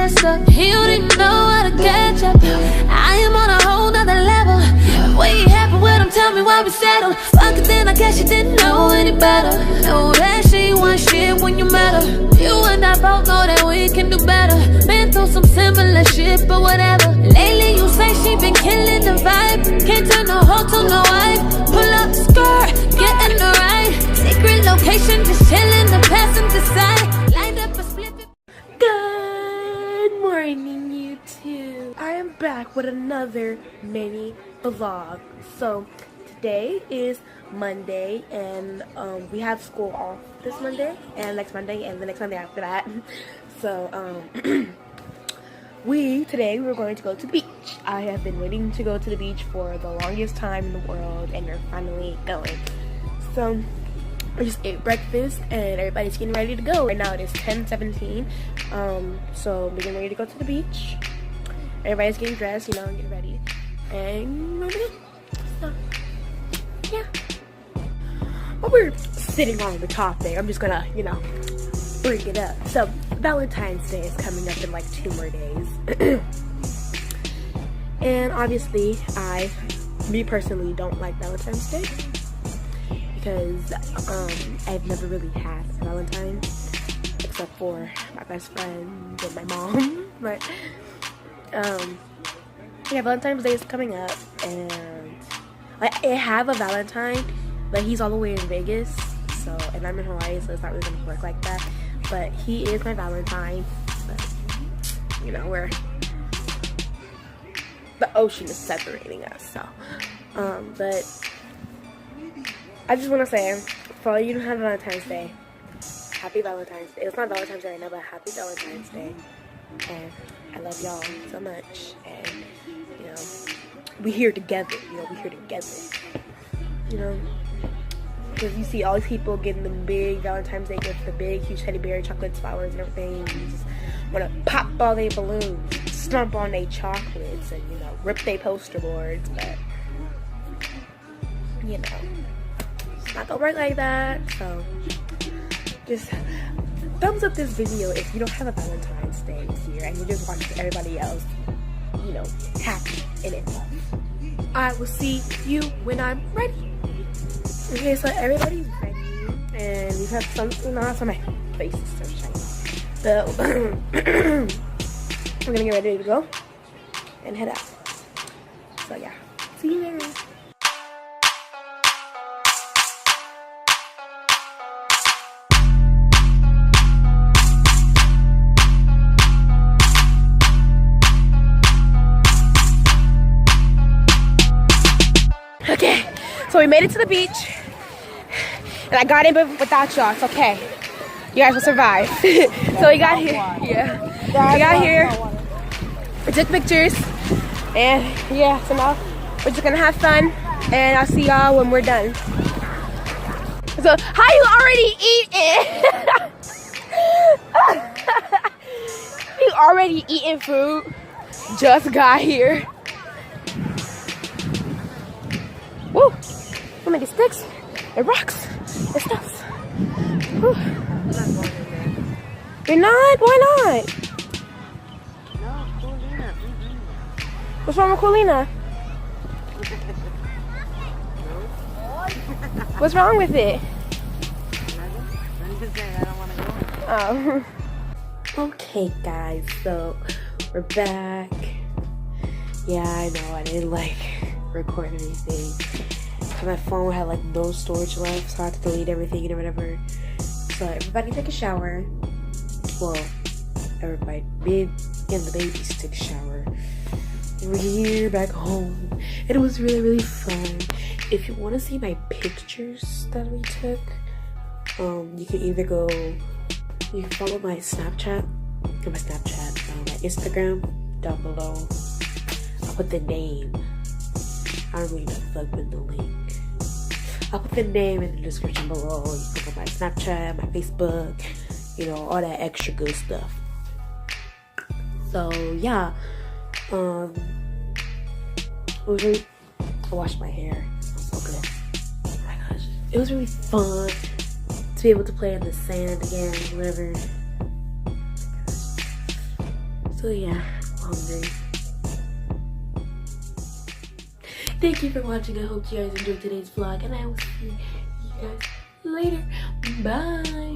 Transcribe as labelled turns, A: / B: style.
A: messed up. He don't even know how to catch up. I am on a whole nother level. What happened with him? Tell me why we settled. Fuck it, then I guess you didn't know any better. Know that she want shit when you met her. You and I both know that we can do better. Been through some similar shit, but whatever. Lately you say she been killing the vibe. Can't turn no hoe to no wife. Pull up the skirt, get in the right. Secret location, just chilling the passenger side. Lined up a split.
B: Good morning, YouTube. I am back with another mini vlog. So today is Monday, and we have school off this Monday and next Monday and the next Monday after that. So today we're going to go to the beach. I have been waiting to go to the beach for the longest time in the world, and we're finally going. So I just ate breakfast and everybody's getting ready to go. Right now it is 10:17. So we're getting ready to go to the beach. Everybody's getting dressed, you know, and getting ready. And we're gonna go. So yeah. While we're sitting on the topic, I'm just gonna, you know, bring it up. So Valentine's Day is coming up in like 2 more days. And obviously me personally don't like Valentine's Day, because I've never really had a Valentine except for my best friend and my mom. But yeah, Valentine's Day is coming up, and I have a Valentine, but he's all the way in Vegas, so, and I'm in Hawaii, so it's not really gonna work like that. But he is my Valentine. But, you know, the ocean is separating us, so but I just want to say, for all you who have Valentine's Day, happy Valentine's Day. It's not Valentine's Day right now, but happy Valentine's Day. And I love y'all so much. And, you know, we here together. You know, we here together. You know, because you see all these people getting the big Valentine's Day gifts, the big, huge teddy bear, chocolates, flowers, and everything. And you just want to pop all their balloons, stomp on their chocolates, and, you know, rip their poster boards. But, you know, not gonna work like that. So just thumbs up this video if you don't have a Valentine's Day this year and you just watch everybody else, you know, happy and in love. I will see you when I'm ready. Okay, so everybody's ready, and we have something on, so my face is so shiny. So we're gonna get ready to go and head out. So yeah, see you there. Okay, so we made it to the beach, and I got in without y'all. It's okay. You guys will survive. So we got here. Yeah, we got here. We took pictures, and yeah. So now we're just gonna have fun, and I'll see y'all when we're done. So how you already eating? You already eating food? Just got here. Woo! We'll make it sticks and rocks and stuff. Woo. You're not? Why not?
C: No, Coolina.
B: What's wrong with Coolina? What's wrong with it?
C: I'm just saying I don't want to go.
B: Oh. Okay, guys, so we're back. Yeah, I know I didn't like record anything. My phone had like no storage left, so I had to delete everything and whatever. So everybody took a shower. Well, everybody, me and the babies took a shower. We're here back home, and it was really, really fun. If you want to see my pictures that we took, you can either go, you can follow my Snapchat, or my Instagram down below. I'll put the name. I don't really know if I'll put the link. I'll put the name in the description below. You can click on my Snapchat, my Facebook, you know, all that extra good stuff. So yeah, I washed my hair. So good. Oh my gosh, it was really fun to be able to play in the sand again, whatever. So So yeah, I'm hungry. Thank you for watching. I hope you guys enjoyed today's vlog, and I will see you guys later. Bye.